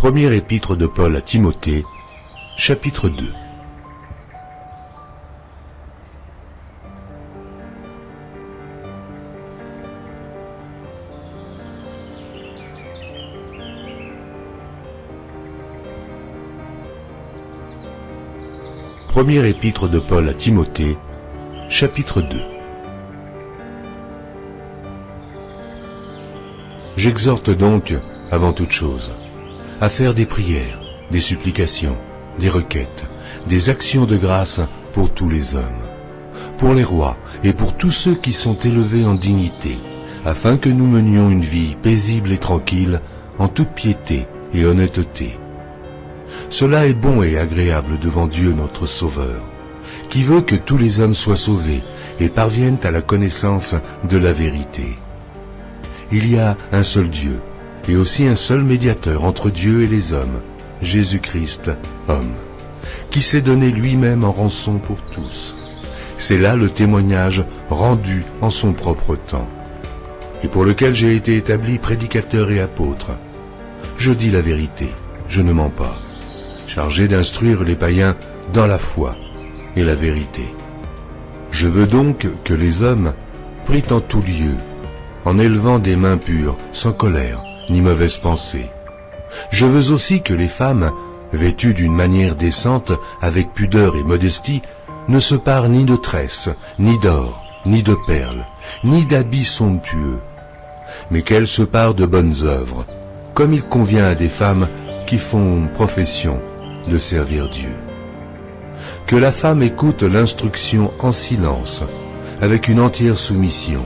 Première épître de Paul à Timothée, chapitre 2. Première épître de Paul à Timothée, chapitre 2. J'exhorte donc, avant toute chose, à faire des prières, des supplications, des requêtes, des actions de grâce pour tous les hommes, pour les rois et pour tous ceux qui sont élevés en dignité, afin que nous menions une vie paisible et tranquille, en toute piété et honnêteté. Cela est bon et agréable devant Dieu notre Sauveur, qui veut que tous les hommes soient sauvés et parviennent à la connaissance de la vérité. Il y a un seul Dieu, et aussi un seul médiateur entre Dieu et les hommes, Jésus-Christ, homme, qui s'est donné lui-même en rançon pour tous. C'est là le témoignage rendu en son propre temps, et pour lequel j'ai été établi prédicateur et apôtre. Je dis la vérité, je ne mens pas, chargé d'instruire les païens dans la foi et la vérité. Je veux donc que les hommes prient en tout lieu, en élevant des mains pures, sans colère ni mauvaise pensée. Je veux aussi que les femmes, vêtues d'une manière décente, avec pudeur et modestie, ne se parent ni de tresses, ni d'or, ni de perles, ni d'habits somptueux, mais qu'elles se parent de bonnes œuvres, comme il convient à des femmes qui font profession de servir Dieu. Que la femme écoute l'instruction en silence, avec une entière soumission.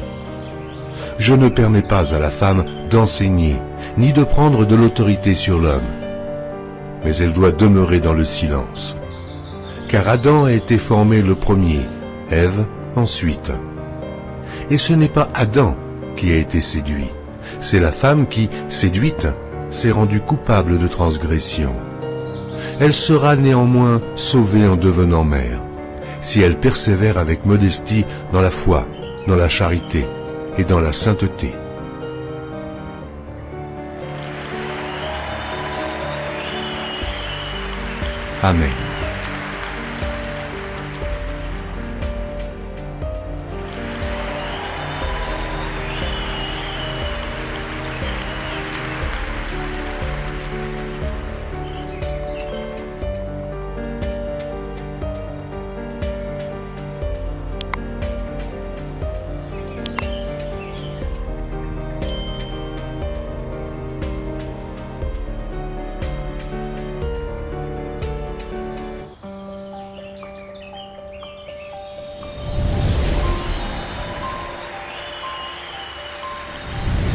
Je ne permets pas à la femme d'enseigner, ni de prendre de l'autorité sur l'homme, mais elle doit demeurer dans le silence. Car Adam a été formé le premier, Ève ensuite. Et ce n'est pas Adam qui a été séduit, c'est la femme qui, séduite, s'est rendue coupable de transgression. Elle sera néanmoins sauvée en devenant mère, si elle persévère avec modestie dans la foi, dans la charité et dans la sainteté. Amen.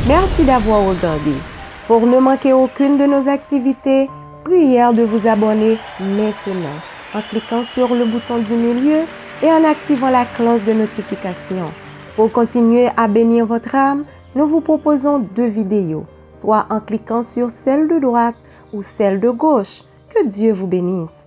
Merci d'avoir regardé. Pour ne manquer aucune de nos activités, prière de vous abonner maintenant en cliquant sur le bouton du milieu et en activant la cloche de notification. Pour continuer à bénir votre âme, nous vous proposons 2 vidéos, soit en cliquant sur celle de droite ou celle de gauche. Que Dieu vous bénisse.